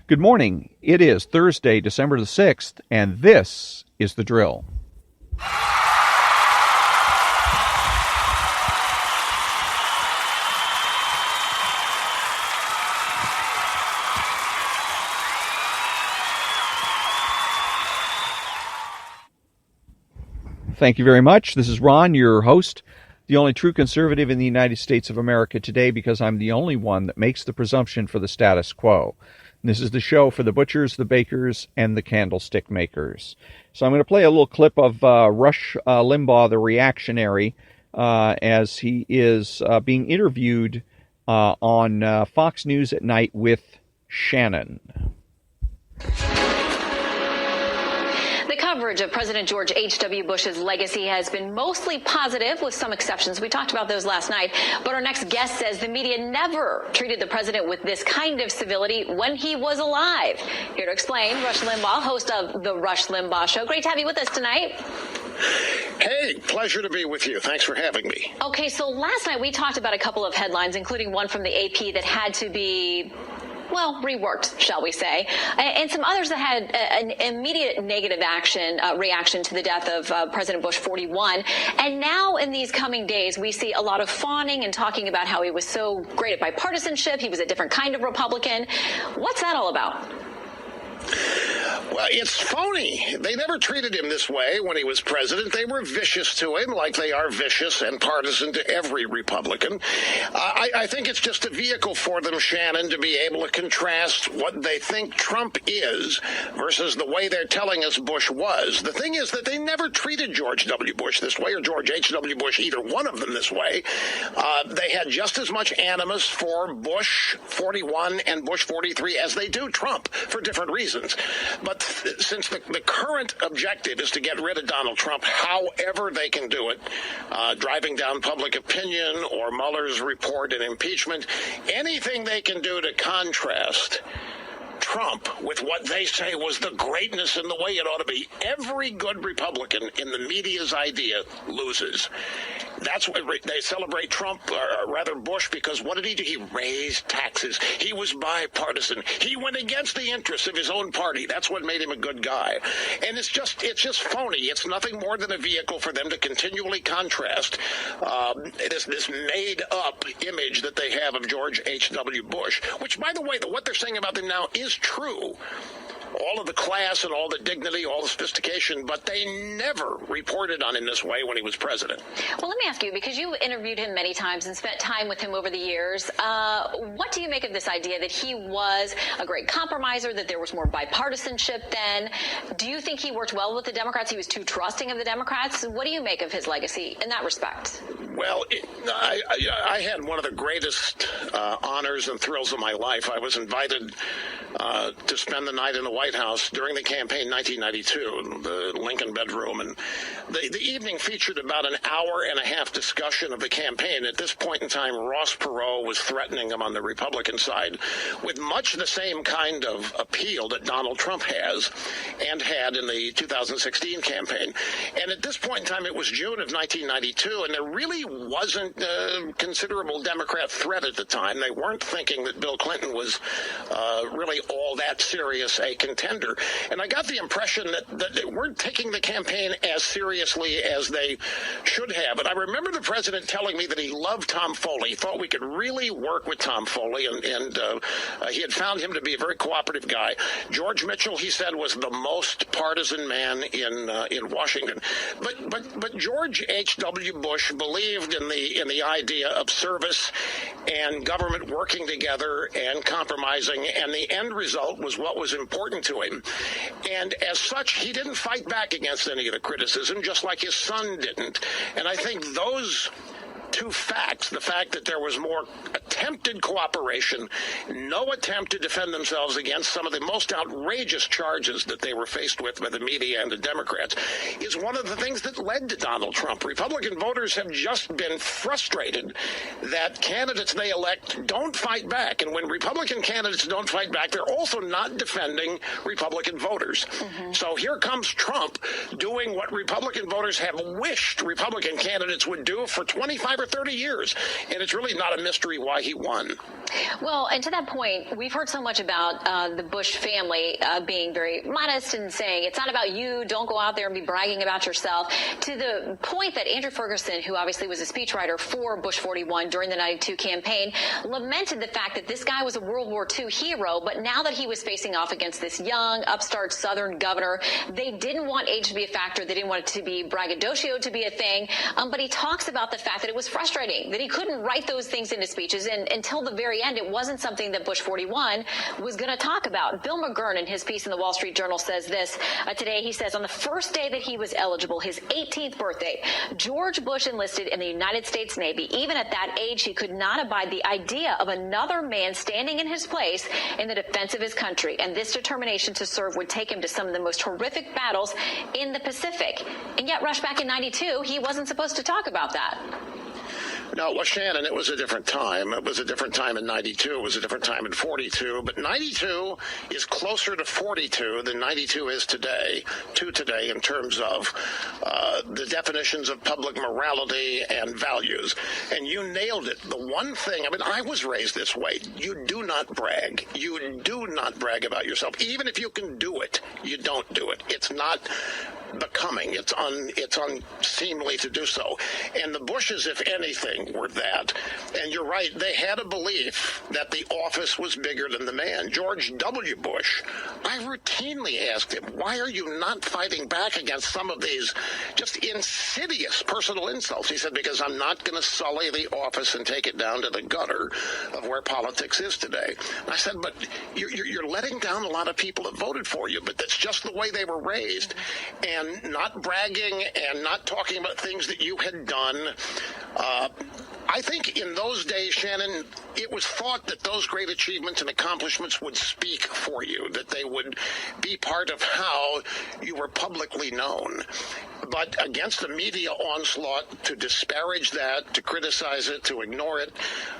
Good morning. It is Thursday, December the 6th, and this is The Drill. Thank you very much. This is Ron, your host, the only true conservative in the United States of America today, because I'm the only one that makes the presumption for the status quo. This is the show for the butchers, the bakers, and the candlestick makers. So I'm going to play a little clip of Rush Limbaugh, the reactionary, as he is being interviewed on Fox News at night with Shannon. The coverage of President George H.W. Bush's legacy has been mostly positive, with some exceptions. We talked about those last night. But our next guest says the media never treated the president with this kind of civility when he was alive. Here to explain, Rush Limbaugh, host of The Rush Limbaugh Show. Great to have you with us tonight. Hey, pleasure to be with you. Thanks for having me. Okay, so last night we talked about a couple of headlines, including one from the AP that had to be reworked, shall we say, and some others that had an immediate negative reaction to the death of President Bush 41. And now in these coming days, we see a lot of fawning and talking about how he was so great at bipartisanship. He was a different kind of Republican. What's that all about? Well, it's phony. They never treated him this way when he was president. They were vicious to him, like they are vicious and partisan to every Republican. I think it's just a vehicle for them, Shannon, to be able to contrast what they think Trump is versus the way they're telling us Bush was. The thing is that they never treated George W. Bush this way, or George H.W. Bush, either one of them this way. They had just as much animus for Bush 41 and Bush 43 as they do Trump, for different reasons. But since the current objective is to get rid of Donald Trump, however they can do it, driving down public opinion or Mueller's report and impeachment, anything they can do to contrast Trump with what they say was the greatness and the way it ought to be, every good Republican in the media's idea loses. That's what they celebrate Trump, or rather Bush, because what did he do? He raised taxes. He was bipartisan. He went against the interests of his own party. That's what made him a good guy. And it's just phony. It's nothing more than a vehicle for them to continually contrast this made-up image that they have of George H.W. Bush, which, by the way, what they're saying about him now is true. All of the class and all the dignity, all the sophistication, but they never reported on him this way when he was president. Well, let me ask you, because you interviewed him many times and spent time with him over the years, what do you make of this idea that he was a great compromiser, that there was more bipartisanship then? Do you think he worked well with the Democrats? He was too trusting of the Democrats? What do you make of his legacy in that respect? Well, I had one of the greatest honors and thrills of my life. I was invited to spend the night in the White House during the campaign in 1992, the Lincoln bedroom, and the evening featured about an hour and a half discussion of the campaign. At this point in time, Ross Perot was threatening him on the Republican side with much the same kind of appeal that Donald Trump has and had in the 2016 campaign. And at this point in time, it was June of 1992, and there really wasn't a considerable Democrat threat at the time. They weren't thinking that Bill Clinton was really all that serious a contender. And I got the impression that they weren't taking the campaign as seriously as they should have. And I remember the president telling me that he loved Tom Foley. He thought we could really work with Tom Foley, and he had found him to be a very cooperative guy. George Mitchell, he said, was the most partisan man in Washington. But George H.W. Bush believed in the idea of service and government working together and compromising, and the end result was what was important to him. And as such, he didn't fight back against any of the criticism, just like his son didn't. And I think those two facts, the fact that there was more attempted cooperation, no attempt to defend themselves against some of the most outrageous charges that they were faced with by the media and the Democrats, is one of the things that led to Donald Trump. Republican voters have just been frustrated that candidates they elect don't fight back. And when Republican candidates don't fight back, they're also not defending Republican voters. Mm-hmm. So here comes Trump doing what Republican voters have wished Republican candidates would do for 25 or for 30 years. And it's really not a mystery why he won. Well, and to that point, we've heard so much about the Bush family being very modest and saying it's not about you, don't go out there and be bragging about yourself, to the point that Andrew Ferguson, who obviously was a speechwriter for Bush 41 during the 92 campaign, lamented the fact that this guy was a World War II hero, but now that he was facing off against this young, upstart Southern governor, they didn't want age to be a factor. They didn't want it to be braggadocio to be a thing. But he talks about the fact that it was frustrating, that he couldn't write those things into speeches, and until the very end, it wasn't something that Bush 41 was going to talk about. Bill McGurn, in his piece in the Wall Street Journal, says this today. He says, on the first day that he was eligible, his 18th birthday, George Bush enlisted in the United States Navy. Even at that age, he could not abide the idea of another man standing in his place in the defense of his country. And this determination to serve would take him to some of the most horrific battles in the Pacific. And yet, Rush, back in 92, he wasn't supposed to talk about that. No, well, Shannon, it was a different time. It was a different time in 92. It was a different time in 42. But 92 is closer to 42 than 92 is today, in terms of the definitions of public morality and values. And you nailed it. The one thing, I mean, I was raised this way. You do not brag. You do not brag about yourself. Even if you can do it, you don't do it. It's not becoming. It's unseemly to do so. And the Bushes, if anything, were that. And you're right, they had a belief that the office was bigger than the man. George W. Bush, I routinely asked him, why are you not fighting back against some of these just insidious personal insults? He said, because I'm not going to sully the office and take it down to the gutter of where politics is today. And I said, but you're letting down a lot of people that voted for you, but that's just the way they were raised. And not bragging and not talking about things that you had done. I think in those days, Shannon, it was thought that those great achievements and accomplishments would speak for you, that they would be part of how you were publicly known. But against the media onslaught, to disparage that, to criticize it, to ignore it,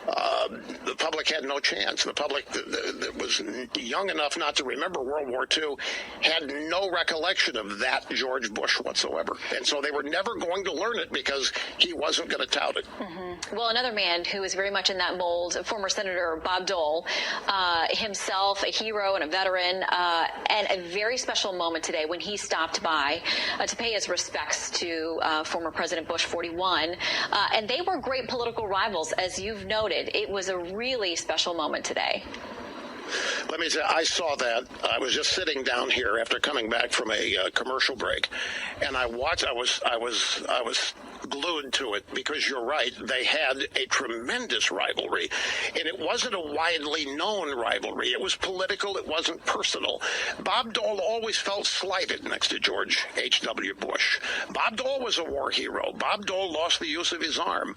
the public had no chance. The public that was young enough not to remember World War II had no recollection of that George Bush whatsoever. And so they were never going to learn it because he wasn't going to tout it. Mm-hmm. Well, another man who is very much in that mold, former Senator Bob Dole, himself a hero and a veteran, and a very special moment today when he stopped by to pay his respects to former President Bush 41. And they were great political rivals, as you've noted. It was a really special moment today. Let me say, I saw that. I was just sitting down here after coming back from a commercial break, and I watched. I was glued to it because you're right. They had a tremendous rivalry, and it wasn't a widely known rivalry. It was political. It wasn't personal. Bob Dole always felt slighted next to George H.W. Bush. Bob Dole was a war hero. Bob Dole lost the use of his arm.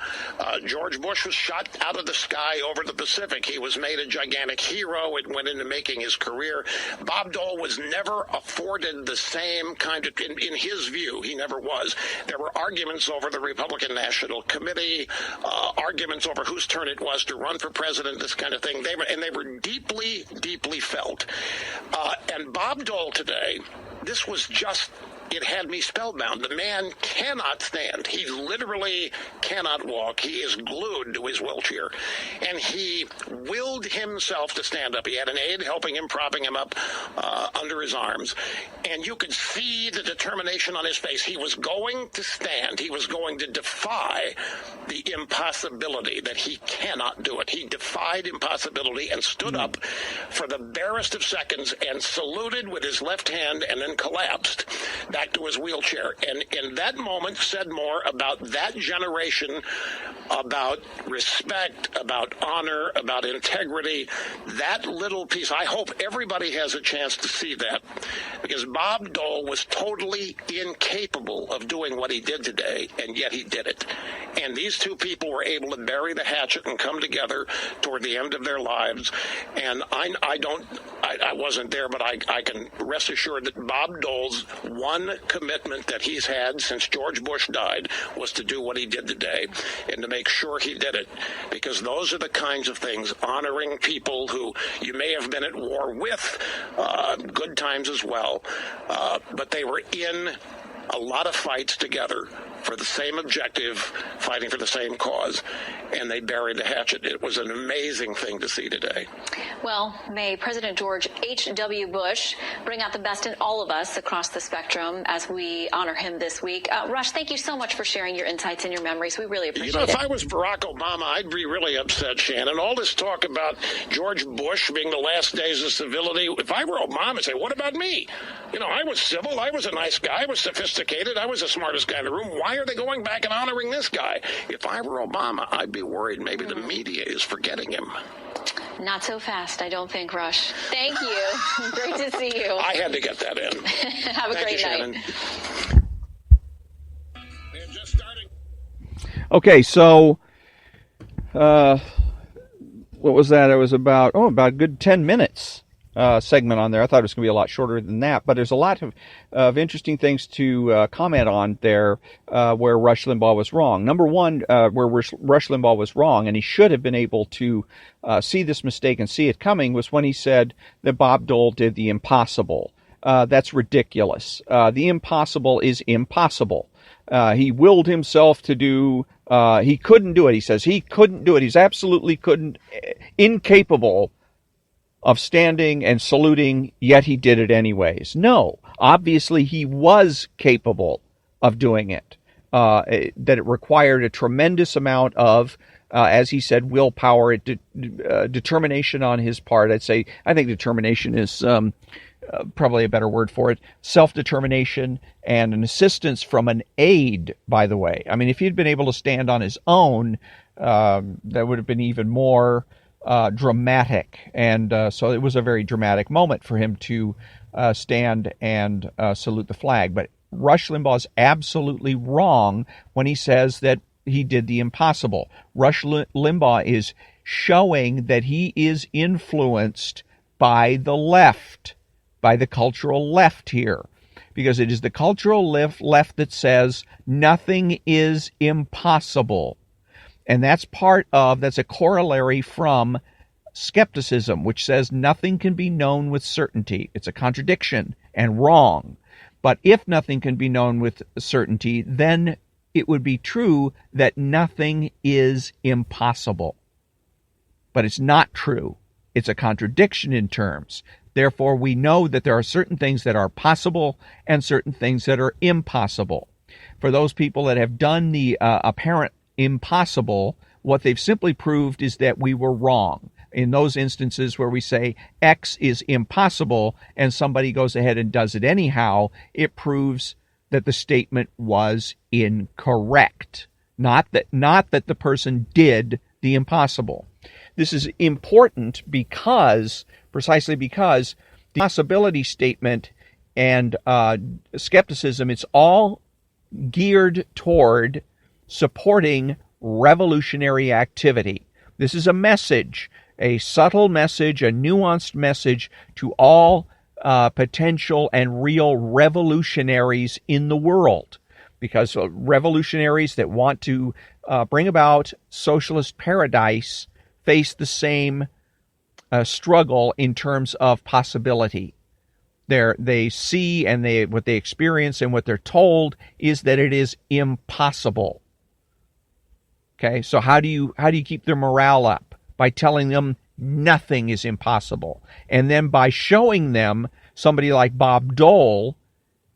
George Bush was shot out of the sky over the Pacific. He was made a gigantic hero. It went into making his career. Bob Dole was never afforded the same kind of, in his view, he never was. There were arguments over the Republican National Committee, arguments over whose turn it was to run for president, this kind of thing. They were deeply, deeply felt. And Bob Dole today, this was just, it had me spellbound. The man cannot stand. He literally cannot walk. He is glued to his wheelchair. And he willed himself to stand up. He had an aide helping him, propping him up under his arms. And you could see the determination on his face. He was going to stand. He was going to defy the impossibility that he cannot do it. He defied impossibility and stood up for the barest of seconds and saluted with his left hand and then collapsed back to his wheelchair. And in that moment said more about that generation, about respect, about honor, about integrity. That little piece, I hope everybody has a chance to see that, because Bob Dole was totally incapable of doing what he did today, and yet he did it. And these two people were able to bury the hatchet and come together toward the end of their lives. And I wasn't there, but I can rest assured that Bob Dole's one commitment that he's had since George Bush died was to do what he did today and to make sure he did it, because those are the kinds of things, honoring people who you may have been at war with, good times as well, but they were in a lot of fights together for the same objective, fighting for the same cause, and they buried the hatchet. It was an amazing thing to see today. Well, may President George H.W. Bush bring out the best in all of us across the spectrum as we honor him this week. Rush, thank you so much for sharing your insights and your memories. We really appreciate it. If I was Barack Obama, I'd be really upset, Shannon. All this talk about George Bush being the last days of civility. If I were Obama, I'd say, what about me? I was civil. I was a nice guy. I was sophisticated. I was the smartest guy in the room. Why are they going back and honoring this guy? If I were Obama, I'd be worried maybe the media is forgetting him. Not so fast, I don't think, Rush. Thank you. Great to see you. I had to get that in. Have a Thank great you, Shannon. night. They're just starting. Okay, so what was that? It was about a good 10 minutes segment on there. I thought it was going to be a lot shorter than that, but there's a lot of interesting things to comment on there where Rush Limbaugh was wrong. Number one, where Rush Limbaugh was wrong, and he should have been able to see this mistake and see it coming, was when he said that Bob Dole did the impossible. That's ridiculous. The impossible is impossible. He willed himself to do, he couldn't do it. He says he couldn't do it. He's absolutely incapable of standing and saluting, yet he did it anyways. No, obviously he was capable of doing it. That it required a tremendous amount of, as he said, willpower, determination on his part. I think determination is probably a better word for it. Self-determination and an assistance from an aide, by the way. I mean, if he'd been able to stand on his own, that would have been even more dramatic. And so it was a very dramatic moment for him to stand and salute the flag. But Rush Limbaugh is absolutely wrong when he says that he did the impossible. Rush Limbaugh is showing that he is influenced by the left, by the cultural left here, because it is the cultural left that says nothing is impossible. And that's a corollary from skepticism, which says nothing can be known with certainty. It's a contradiction and wrong. But if nothing can be known with certainty, then it would be true that nothing is impossible. But it's not true. It's a contradiction in terms. Therefore, we know that there are certain things that are possible and certain things that are impossible. For those people that have done the apparent impossible, what they've simply proved is that we were wrong. In those instances where we say X is impossible and somebody goes ahead and does it anyhow, it proves that the statement was incorrect. Not that the person did the impossible. This is important precisely because the possibility statement and skepticism, it's all geared toward supporting revolutionary activity. This is a message, a subtle message, a nuanced message to all potential and real revolutionaries in the world, because revolutionaries that want to bring about socialist paradise face the same struggle in terms of possibility. They see and what they experience and what they're told is that it is impossible. Okay, so how do you keep their morale up? By telling them nothing is impossible, and then by showing them somebody like Bob Dole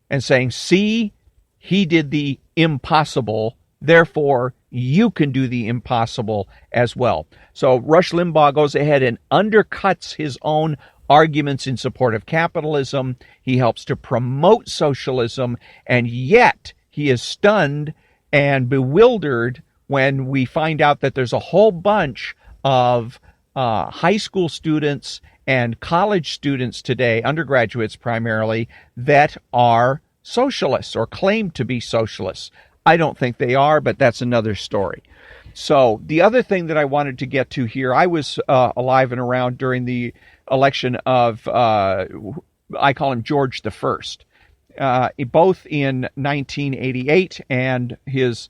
and saying, "See, he did the impossible. Therefore, you can do the impossible as well." So Rush Limbaugh goes ahead and undercuts his own arguments in support of capitalism. He helps to promote socialism, and yet he is stunned and bewildered when we find out that there's a whole bunch of high school students and college students today, undergraduates primarily, that are socialists or claim to be socialists. I don't think they are, but that's another story. So the other thing that I wanted to get to here, I was alive and around during the election of, I call him George the First, both in 1988 and his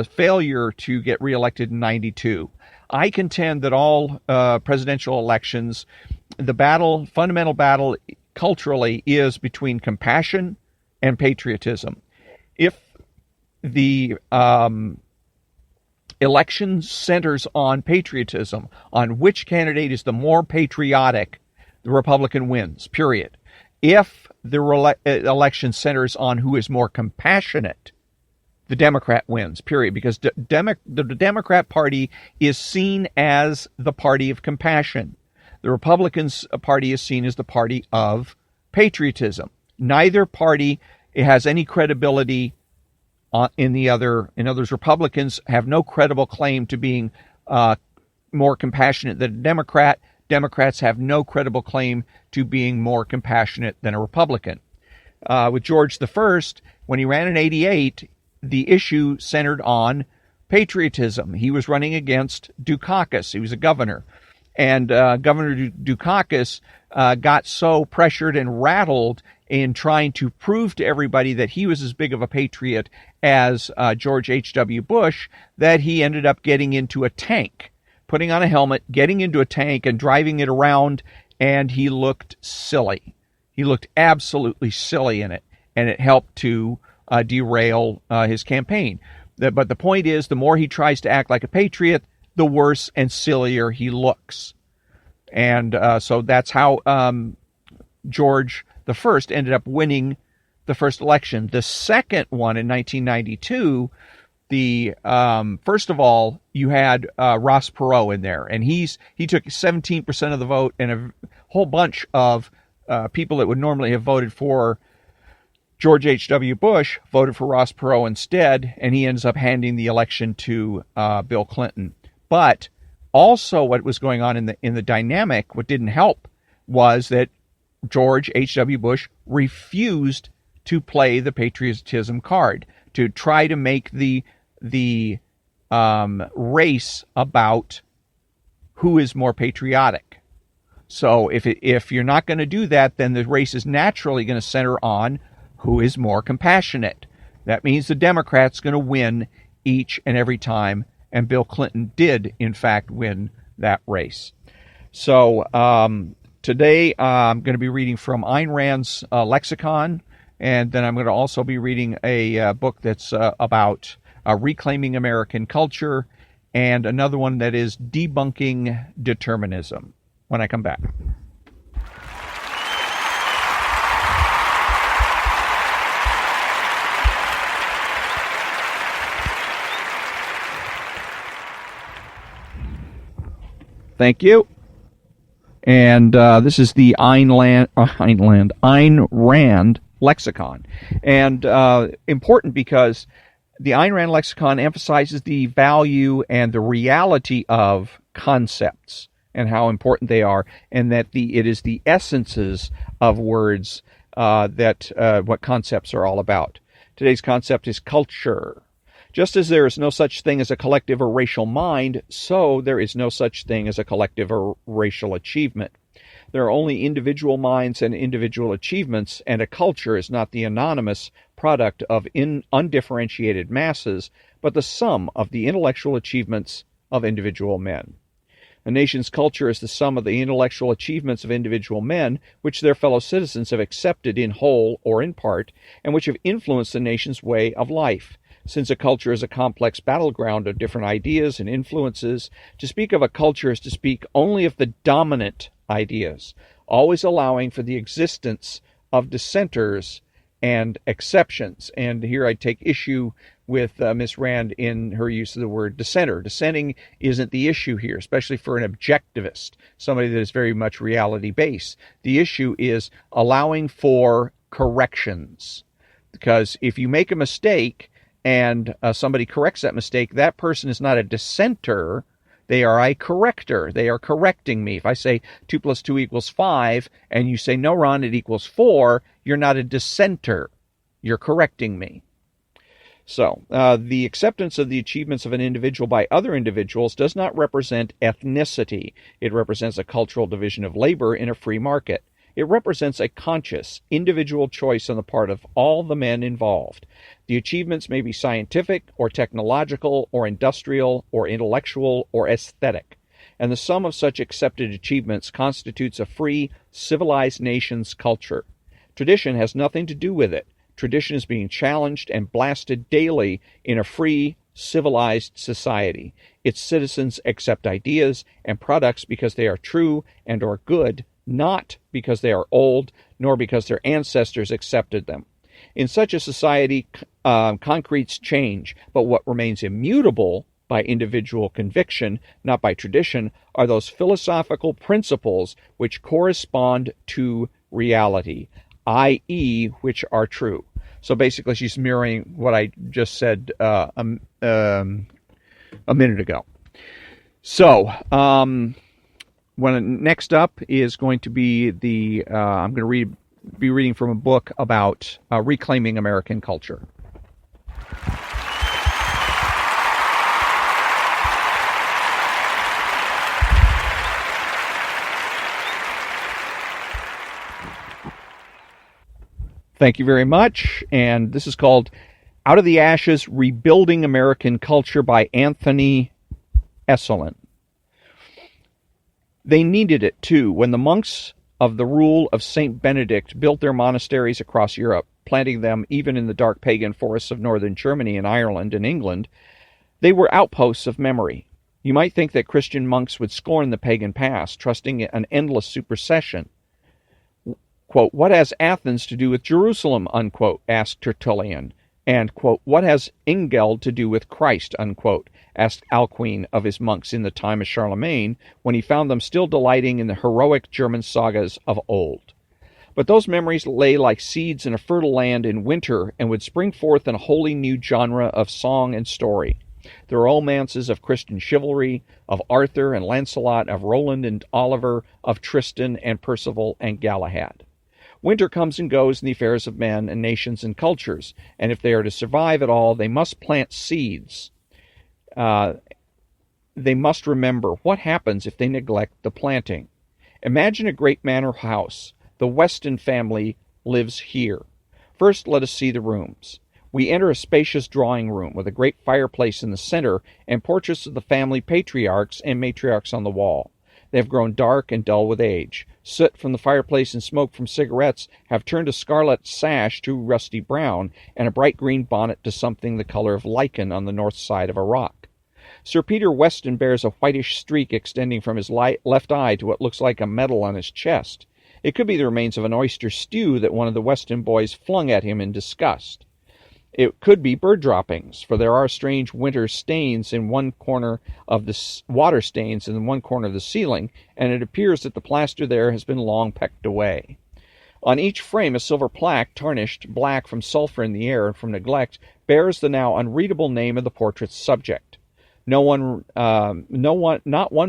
failure to get reelected in 92. I contend that all presidential elections, the fundamental battle culturally is between compassion and patriotism. If the election centers on patriotism, on which candidate is the more patriotic, the Republican wins, period. If the election centers on who is more compassionate, the Democrat wins, period, because the Democrat Party is seen as the party of compassion. The Republican Party is seen as the party of patriotism. Neither party has any credibility in the other. In others, Republicans have no credible claim to being more compassionate than a Democrat. Democrats have no credible claim to being more compassionate than a Republican. With George I, when he ran in '88, the issue centered on patriotism. He was running against Dukakis. He was a governor. And Governor Dukakis got so pressured and rattled in trying to prove to everybody that he was as big of a patriot as George H.W. Bush that he ended up getting into a tank, putting on a helmet, getting into a tank and driving it around, and he looked silly. He looked absolutely silly in it, and it helped to derail his campaign. But the point is, the more he tries to act like a patriot, the worse and sillier he looks. And so that's how George I ended up winning the first election. The second one in 1992, first of all, you had Ross Perot in there, and he took 17% of the vote, and a whole bunch of people that would normally have voted for George H.W. Bush voted for Ross Perot instead, and he ends up handing the election to Bill Clinton. But also what was going on in the dynamic, what didn't help, was that George H.W. Bush refused to play the patriotism card, to try to make the race about who is more patriotic. So if you're not going to do that, then the race is naturally going to center on who is more compassionate. That means the Democrat's going to win each and every time, and Bill Clinton did, in fact, win that race. So today I'm going to be reading from Ayn Rand's Lexicon, and then I'm going to also be reading a book that's about reclaiming American culture, and another one that is debunking determinism when I come back. Thank you. And this is the Ayn Rand Lexicon. And important because the Ayn Rand Lexicon emphasizes the value and the reality of concepts and how important they are, and that it is the essences of words that what concepts are all about. Today's concept is culture. Just as there is no such thing as a collective or racial mind, so there is no such thing as a collective or racial achievement. There are only individual minds and individual achievements, and a culture is not the anonymous product of undifferentiated masses, but the sum of the intellectual achievements of individual men. A nation's culture is the sum of the intellectual achievements of individual men, which their fellow citizens have accepted in whole or in part, and which have influenced the nation's way of life. Since a culture is a complex battleground of different ideas and influences, to speak of a culture is to speak only of the dominant ideas, always allowing for the existence of dissenters and exceptions. And here I take issue with Ms. Rand in her use of the word dissenter. Dissenting isn't the issue here, especially for an objectivist, somebody that is very much reality-based. The issue is allowing for corrections. Because if you make a mistake and somebody corrects that mistake, that person is not a dissenter, they are a corrector. They are correcting me. If I say 2 + 2 = 5, and you say, no, Ron, it equals 4, you're not a dissenter. You're correcting me. So, the acceptance of the achievements of an individual by other individuals does not represent ethnicity. It represents a cultural division of labor in a free market. It represents a conscious, individual choice on the part of all the men involved. The achievements may be scientific, or technological, or industrial, or intellectual, or aesthetic, and the sum of such accepted achievements constitutes a free, civilized nation's culture. Tradition has nothing to do with it. Tradition is being challenged and blasted daily in a free, civilized society. Its citizens accept ideas and products because they are true and or good, not because they are old, nor because their ancestors accepted them. In such a society, concretes change, but what remains immutable by individual conviction, not by tradition, are those philosophical principles which correspond to reality, i.e., which are true. So basically, she's mirroring what I just said a minute ago. So, next up is going to be I'm going to be reading from a book about reclaiming American culture. Thank you very much. And this is called Out of the Ashes, Rebuilding American Culture by Anthony Esolen. They needed it, too, when the monks of the rule of St. Benedict built their monasteries across Europe, planting them even in the dark pagan forests of northern Germany and Ireland and England. They were outposts of memory. You might think that Christian monks would scorn the pagan past, trusting an endless supersession. Quote, what has Athens to do with Jerusalem, unquote, asked Tertullian. And, quote, what has Ingeld to do with Christ, unquote, asked Alcuin of his monks in the time of Charlemagne, when he found them still delighting in the heroic German sagas of old. But those memories lay like seeds in a fertile land in winter and would spring forth in a wholly new genre of song and story. The romances of Christian chivalry, of Arthur and Lancelot, of Roland and Oliver, of Tristan and Percival and Galahad. Winter comes and goes in the affairs of men and nations and cultures, and if they are to survive at all, they must plant seeds. They must remember what happens if they neglect the planting. Imagine a great manor house. The Weston family lives here. First, let us see the rooms. We enter a spacious drawing room with a great fireplace in the center and portraits of the family patriarchs and matriarchs on the wall. They have grown dark and dull with age. Soot from the fireplace and smoke from cigarettes have turned a scarlet sash to rusty brown, and a bright green bonnet to something the color of lichen on the north side of a rock. Sir Peter Weston bears a whitish streak extending from his left eye to what looks like a medal on his chest. It could be the remains of an oyster stew that one of the Weston boys flung at him in disgust. It could be bird droppings, for there are strange winter stains in one corner of the water stains in one corner of the ceiling, and it appears that the plaster there has been long pecked away. On each frame, a silver plaque, tarnished black from sulfur in the air and from neglect, bears the now unreadable name of the portrait's subject. Not one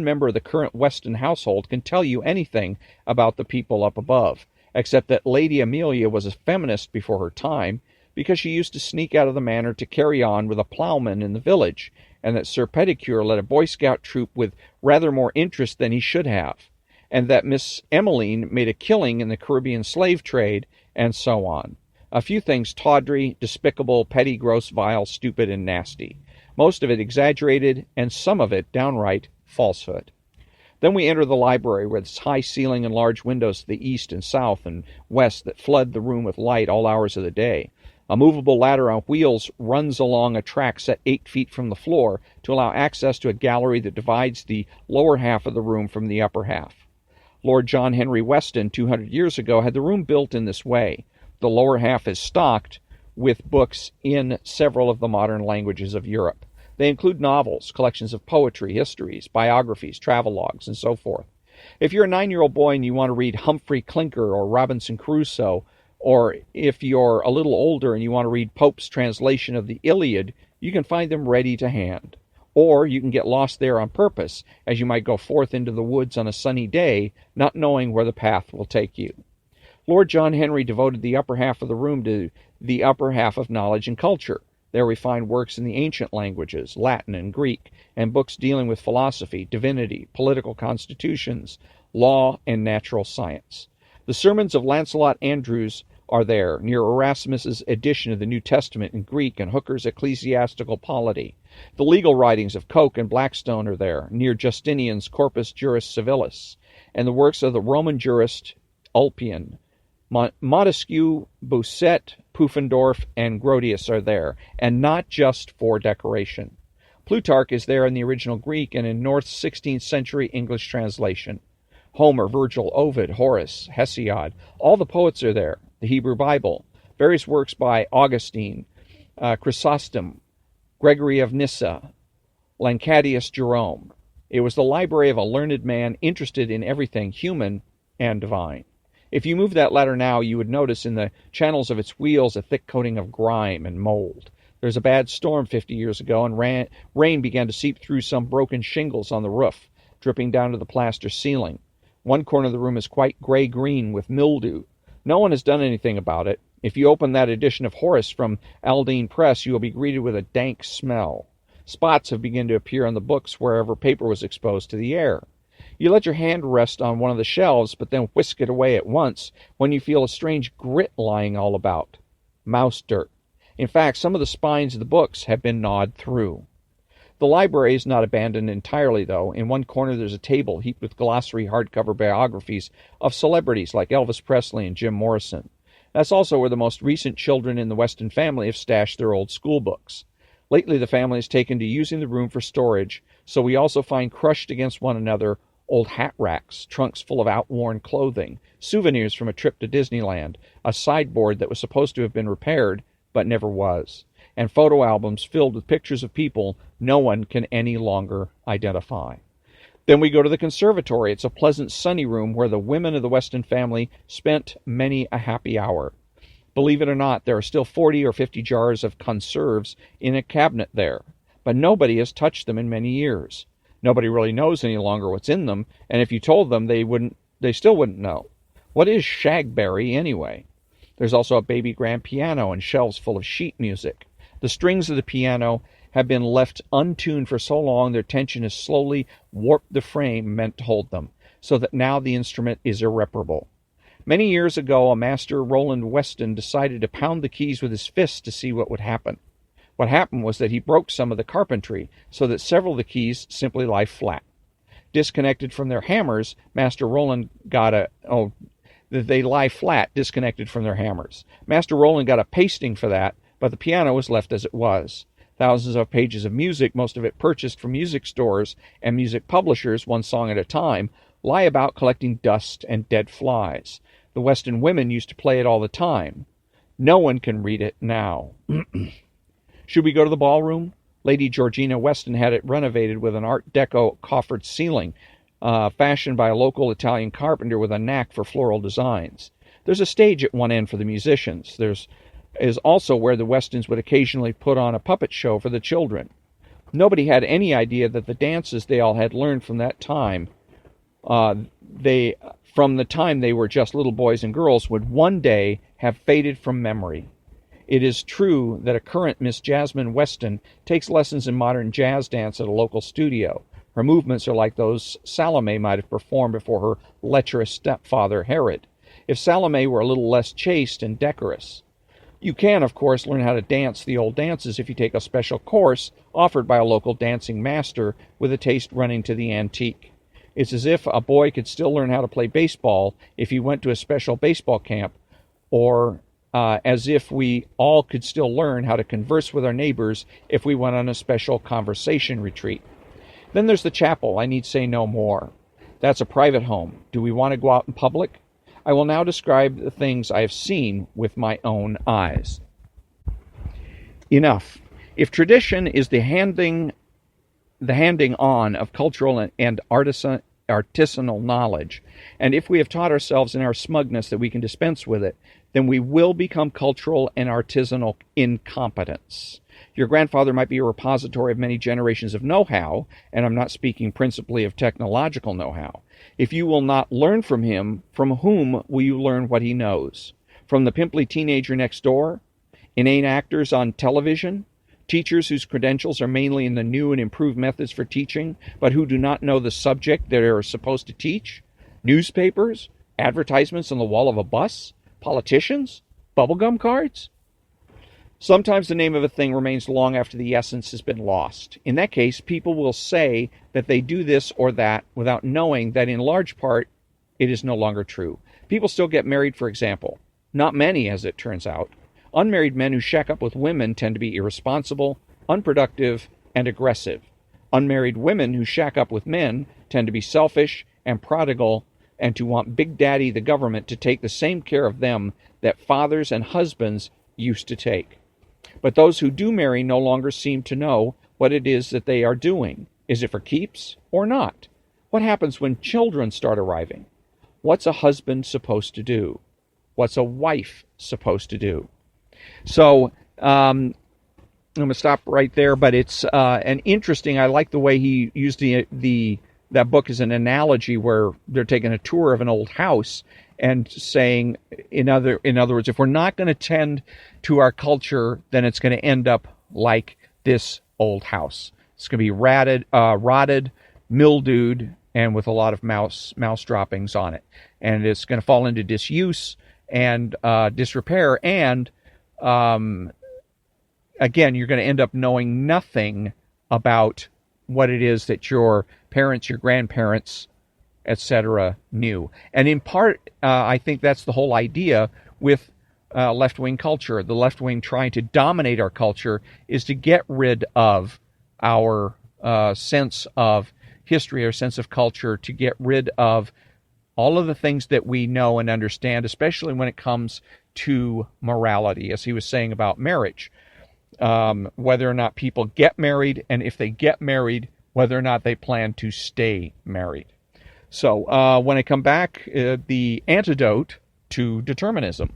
member of the current Weston household can tell you anything about the people up above, except that Lady Amelia was a feminist before her time, because she used to sneak out of the manor to carry on with a plowman in the village, and that Sir Pedicure led a Boy Scout troop with rather more interest than he should have, and that Miss Emmeline made a killing in the Caribbean slave trade, and so on. A few things tawdry, despicable, petty, gross, vile, stupid, and nasty. Most of it exaggerated, and some of it downright falsehood. Then we enter the library with its high ceiling and large windows to the east and south and west that flood the room with light all hours of the day. A movable ladder on wheels runs along a track set 8 feet from the floor to allow access to a gallery that divides the lower half of the room from the upper half. Lord John Henry Weston, 200 years ago, had the room built in this way. The lower half is stocked with books in several of the modern languages of Europe. They include novels, collections of poetry, histories, biographies, travelogues, and so forth. If you're a 9-year-old boy and you want to read Humphrey Clinker or Robinson Crusoe, or if you're a little older and you want to read Pope's translation of the Iliad, you can find them ready to hand. Or you can get lost there on purpose, as you might go forth into the woods on a sunny day, not knowing where the path will take you. Lord John Henry devoted the upper half of the room to the upper half of knowledge and culture. There we find works in the ancient languages, Latin and Greek, and books dealing with philosophy, divinity, political constitutions, law, and natural science. The sermons of Lancelot Andrewes are there, near Erasmus's edition of the New Testament in Greek and Hooker's Ecclesiastical Polity. The legal writings of Coke and Blackstone are there, near Justinian's Corpus Juris Civilis, and the works of the Roman jurist Ulpian, Montesquieu, Bossuet, Pufendorf, and Grotius are there, and not just for decoration. Plutarch is there in the original Greek and in North's 16th century English translation. Homer, Virgil, Ovid, Horace, Hesiod, all the poets are there. The Hebrew Bible, various works by Augustine, Chrysostom, Gregory of Nyssa, Lancadius Jerome. It was the library of a learned man interested in everything human and divine. If you move that ladder now, you would notice in the channels of its wheels a thick coating of grime and mold. There was a bad storm 50 years ago, and rain began to seep through some broken shingles on the roof, dripping down to the plaster ceiling. One corner of the room is quite gray-green with mildew. No one has done anything about it. If you open that edition of Horace from Aldine Press, you will be greeted with a dank smell. Spots have begun to appear on the books wherever paper was exposed to the air. You let your hand rest on one of the shelves, but then whisk it away at once when you feel a strange grit lying all about. Mouse dirt. In fact, some of the spines of the books have been gnawed through. The library is not abandoned entirely, though. In one corner there's a table heaped with glossary hardcover biographies of celebrities like Elvis Presley and Jim Morrison. That's also where the most recent children in the Weston family have stashed their old school books. Lately the family has taken to using the room for storage, so we also find crushed against one another old hat racks, trunks full of outworn clothing, souvenirs from a trip to Disneyland, a sideboard that was supposed to have been repaired but never was, and photo albums filled with pictures of people no one can any longer identify. Then we go to the conservatory. It's a pleasant, sunny room where the women of the Weston family spent many a happy hour. Believe it or not, there are still 40 or 50 jars of conserves in a cabinet there, but nobody has touched them in many years. Nobody really knows any longer what's in them, and if you told them, they still wouldn't know. What is shagberry, anyway? There's also a baby grand piano and shelves full of sheet music. The strings of the piano have been left untuned for so long their tension has slowly warped the frame meant to hold them, so that now the instrument is irreparable. Many years ago, a master, Roland Weston, decided to pound the keys with his fists to see what would happen. What happened was that he broke some of the carpentry, so that several of the keys simply lie flat. Disconnected from their hammers, Master Roland they lie flat, disconnected from their hammers. Master Roland got a pasting for that, but the piano was left as it was. Thousands of pages of music, most of it purchased from music stores and music publishers, one song at a time, lie about collecting dust and dead flies. The Weston women used to play it all the time. No one can read it now. Should we go to the ballroom? Lady Georgina Weston had it renovated with an Art Deco coffered ceiling, fashioned by a local Italian carpenter with a knack for floral designs. There's a stage at one end for the musicians. Is also where the Westons would occasionally put on a puppet show for the children. Nobody had any idea that the dances they all had learned from that time, from the time they were just little boys and girls, would one day have faded from memory. It is true that a current Miss Jasmine Weston takes lessons in modern jazz dance at a local studio. Her movements are like those Salome might have performed before her lecherous stepfather Herod, if Salome were a little less chaste and decorous. You can, of course, learn how to dance the old dances if you take a special course offered by a local dancing master with a taste running to the antique. It's as if a boy could still learn how to play baseball if he went to a special baseball camp, or as if we all could still learn how to converse with our neighbors if we went on a special conversation retreat. Then there's the chapel. I need say no more. That's a private home. Do we want to go out in public? I will now describe the things I have seen with my own eyes. Enough. If tradition is the handing on of cultural and artisanal knowledge, and if we have taught ourselves in our smugness that we can dispense with it, then we will become cultural and artisanal incompetents. Your grandfather might be a repository of many generations of know-how, and I'm not speaking principally of technological know-how. If you will not learn from him, from whom will you learn what he knows? From the pimply teenager next door? Inane actors on television? Teachers whose credentials are mainly in the new and improved methods for teaching, but who do not know the subject they are supposed to teach? Newspapers? Advertisements on the wall of a bus? Politicians? Bubblegum cards? Sometimes the name of a thing remains long after the essence has been lost. In that case, people will say that they do this or that without knowing that in large part it is no longer true. People still get married, for example. Not many, as it turns out. Unmarried men who shack up with women tend to be irresponsible, unproductive, and aggressive. Unmarried women who shack up with men tend to be selfish and prodigal and to want Big Daddy, the government, to take the same care of them that fathers and husbands used to take. But those who do marry no longer seem to know what it is that they are doing. Is it for keeps or not? What happens when children start arriving? What's a husband supposed to do? What's a wife supposed to do? So I'm going to stop right there, but it's an interesting, I like the way he used that book as an analogy where they're taking a tour of an old house and saying, in other words, if we're not going to tend to our culture, then it's going to end up like this old house. It's going to be rotted, mildewed, and with a lot of mouse droppings on it. And it's going to fall into disuse and disrepair. And again, you're going to end up knowing nothing about what it is that your parents, your grandparents, etc. knew. And in part, I think that's the whole idea with left-wing culture. The left wing trying to dominate our culture is to get rid of our sense of history, our sense of culture, to get rid of all of the things that we know and understand, especially when it comes to morality, as he was saying about marriage. Whether or not people get married, and if they get married, whether or not they plan to stay married. So when I come back, the antidote to determinism.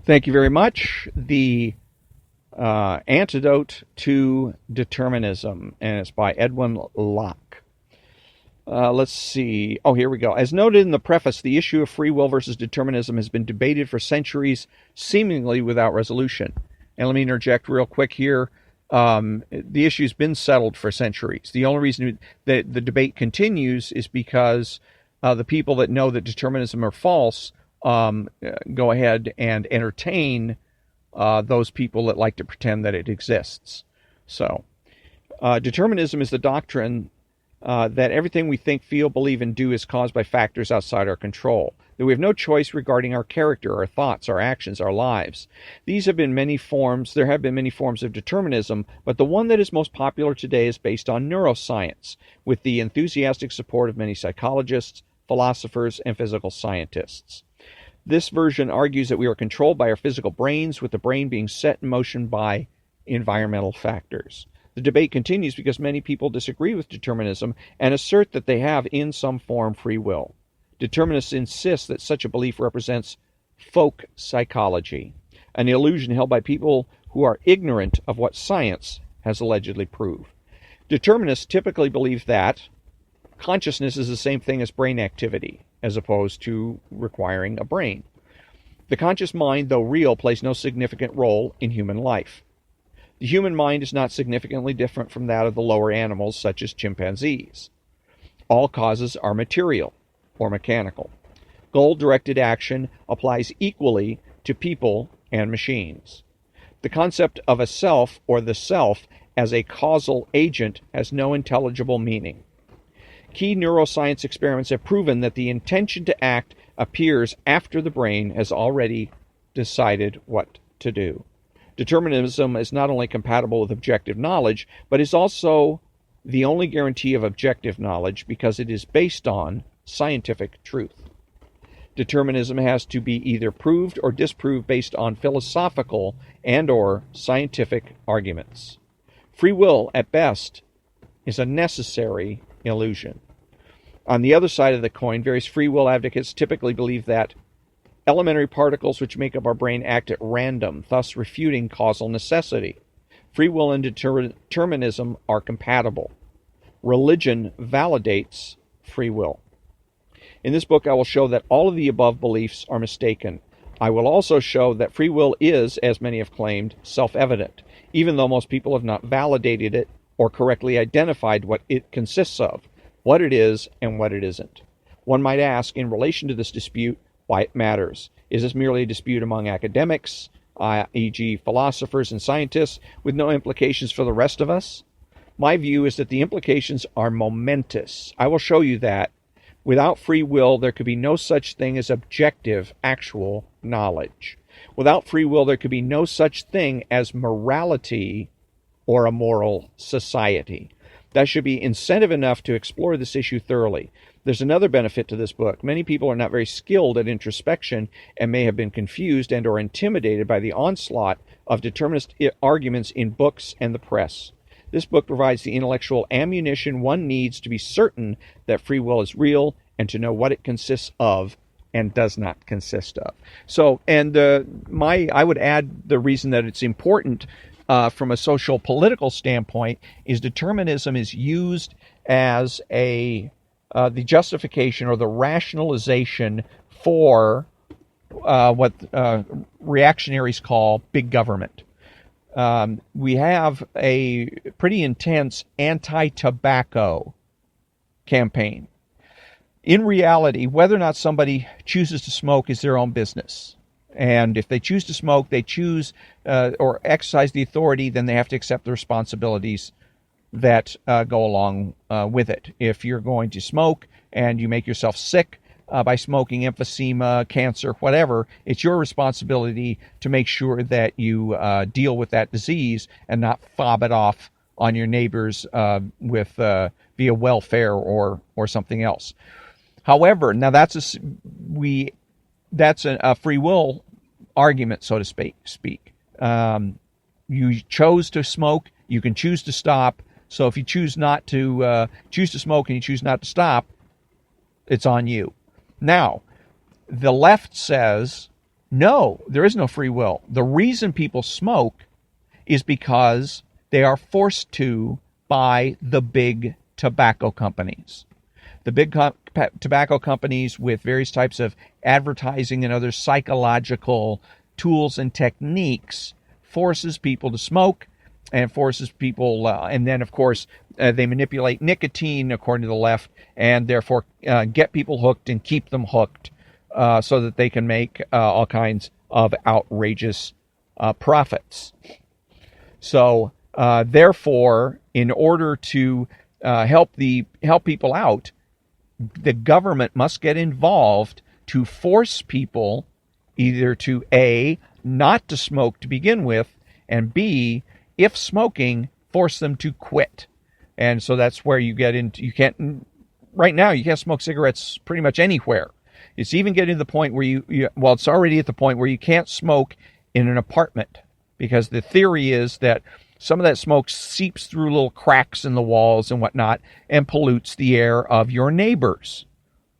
Thank you very much. The antidote to determinism, and it's by Edwin Locke. Let's see. Oh, here we go. As noted in the preface, the issue of free will versus determinism has been debated for centuries, seemingly without resolution. And let me interject real quick here. The issue's been settled for centuries. The only reason that the debate continues is because the people that know that determinism are false go ahead and entertain those people that like to pretend that it exists. So, determinism is the doctrine that everything we think, feel, believe, and do is caused by factors outside our control, that we have no choice regarding our character, our thoughts, our actions, our lives. There have been many forms of determinism, but the one that is most popular today is based on neuroscience, with the enthusiastic support of many psychologists, philosophers, and physical scientists. This version argues that we are controlled by our physical brains, with the brain being set in motion by environmental factors. The debate continues because many people disagree with determinism and assert that they have, in some form, free will. Determinists insist that such a belief represents folk psychology, an illusion held by people who are ignorant of what science has allegedly proved. Determinists typically believe that consciousness is the same thing as brain activity, as opposed to requiring a brain. The conscious mind, though real, plays no significant role in human life. The human mind is not significantly different from that of the lower animals, such as chimpanzees. All causes are material or mechanical. Goal-directed action applies equally to people and machines. The concept of a self or the self as a causal agent has no intelligible meaning. Key neuroscience experiments have proven that the intention to act appears after the brain has already decided what to do. Determinism is not only compatible with objective knowledge, but is also the only guarantee of objective knowledge because it is based on scientific truth. Determinism has to be either proved or disproved based on philosophical and/or scientific arguments. Free will, at best, is a necessary illusion. On the other side of the coin, various free will advocates typically believe that elementary particles which make up our brain act at random, thus refuting causal necessity. Free will and determinism are compatible. Religion validates free will. In this book, I will show that all of the above beliefs are mistaken. I will also show that free will is, as many have claimed, self-evident, even though most people have not validated it or correctly identified what it consists of, what it is and what it isn't. One might ask, in relation to this dispute, why it matters. Is this merely a dispute among academics, e.g. philosophers and scientists, with no implications for the rest of us? My view is that the implications are momentous. I will show you that. Without free will, there could be no such thing as objective, actual knowledge. Without free will, there could be no such thing as morality or a moral society. That should be incentive enough to explore this issue thoroughly. There's another benefit to this book. Many people are not very skilled at introspection and may have been confused and or intimidated by the onslaught of determinist arguments in books and the press. This book provides the intellectual ammunition one needs to be certain that free will is real and to know what it consists of and does not consist of. So, and I would add the reason that it's important from a social political standpoint is determinism is used as the justification or the rationalization for what reactionaries call big government. We have a pretty intense anti-tobacco campaign. In reality, whether or not somebody chooses to smoke is their own business. And if they choose to smoke, they choose or exercise the authority, then they have to accept the responsibilities that go along with it. If you're going to smoke and you make yourself sick by smoking, emphysema, cancer, whatever, it's your responsibility to make sure that you deal with that disease and not fob it off on your neighbors with via welfare or something else. However, now that's a free will argument, so to speak. You chose to smoke, you can choose to stop. So if you choose not to choose to smoke and you choose not to stop, it's on you. Now, the left says, no, there is no free will. The reason people smoke is because they are forced to by the big tobacco companies. The big tobacco companies, with various types of advertising and other psychological tools and techniques, forces people to smoke and forces people, and then, of course, they manipulate nicotine, according to the left, and therefore get people hooked and keep them hooked so that they can make all kinds of outrageous profits. So, therefore, in order to help people out, the government must get involved to force people either to A, not to smoke to begin with, and B, if smoking, force them to quit. And so that's where you get into, right now you can't smoke cigarettes pretty much anywhere. It's even getting to the point where it's already at the point where you can't smoke in an apartment, because the theory is that some of that smoke seeps through little cracks in the walls and whatnot and pollutes the air of your neighbors.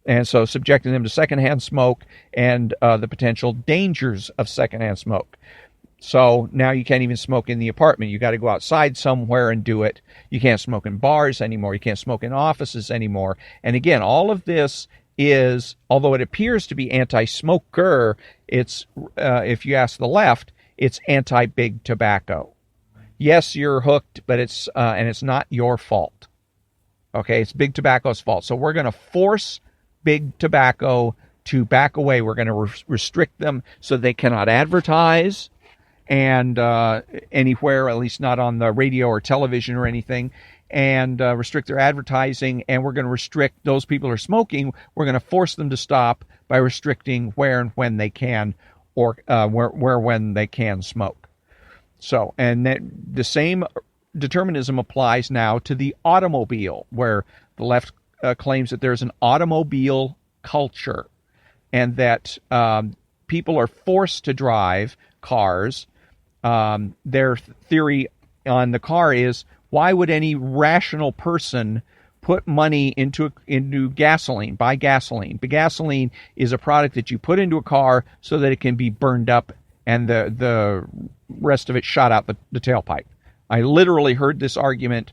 And so subjecting them to secondhand smoke and the potential dangers of secondhand smoke. So now you can't even smoke in the apartment. You got to go outside somewhere and do it. You can't smoke in bars anymore. You can't smoke in offices anymore. And again, all of this is, although it appears to be anti-smoker, it's, if you ask the left, it's anti-big tobacco. Yes, you're hooked, but it's not your fault. Okay, it's big tobacco's fault. So we're going to force big tobacco to back away. We're going to restrict them so they cannot advertise and anywhere, at least not on the radio or television or anything, and restrict their advertising. And we're going to restrict those people who are smoking. We're going to force them to stop by restricting where and when they can, or where when they can smoke. So, and that the same determinism applies now to the automobile, where the left claims that there's an automobile culture and that people are forced to drive cars. Their theory on the car is, why would any rational person put money into gasoline, buy gasoline? But gasoline is a product that you put into a car so that it can be burned up and the rest of it shot out the tailpipe. I literally heard this argument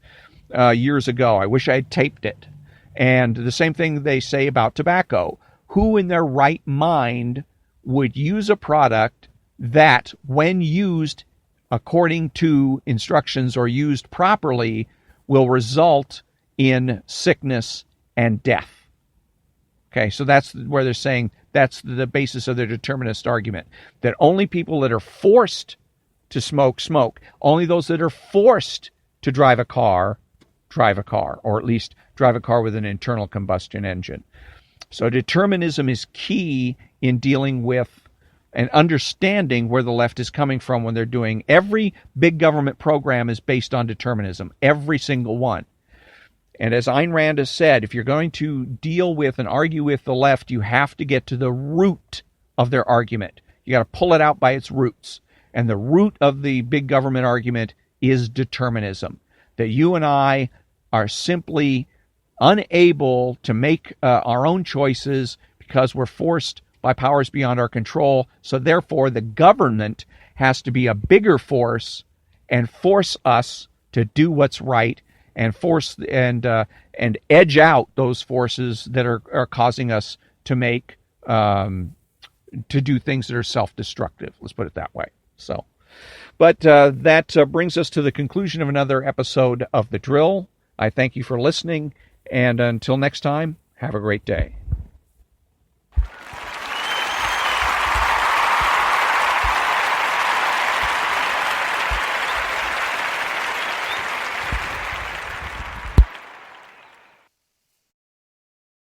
years ago. I wish I had taped it. And the same thing they say about tobacco. Who in their right mind would use a product that, when used according to instructions or used properly, will result in sickness and death? Okay, so that's where they're saying That's the basis of the determinist argument, that only people that are forced to smoke. Only those that are forced to drive a car, or at least drive a car with an internal combustion engine. So determinism is key in dealing with and understanding where the left is coming from when they're doing. Every big government program is based on determinism, every single one. And as Ayn Rand has said, if you're going to deal with and argue with the left, you have to get to the root of their argument. You got to pull it out by its roots. And the root of the big government argument is determinism, that you and I are simply unable to make our own choices because we're forced by powers beyond our control. So therefore, the government has to be a bigger force and force us to do what's right, and force and edge out those forces that are causing us to make to do things that are self-destructive. Let's put it that way. So, but that brings us to the conclusion of another episode of The Drill. I thank you for listening, and until next time, have a great day.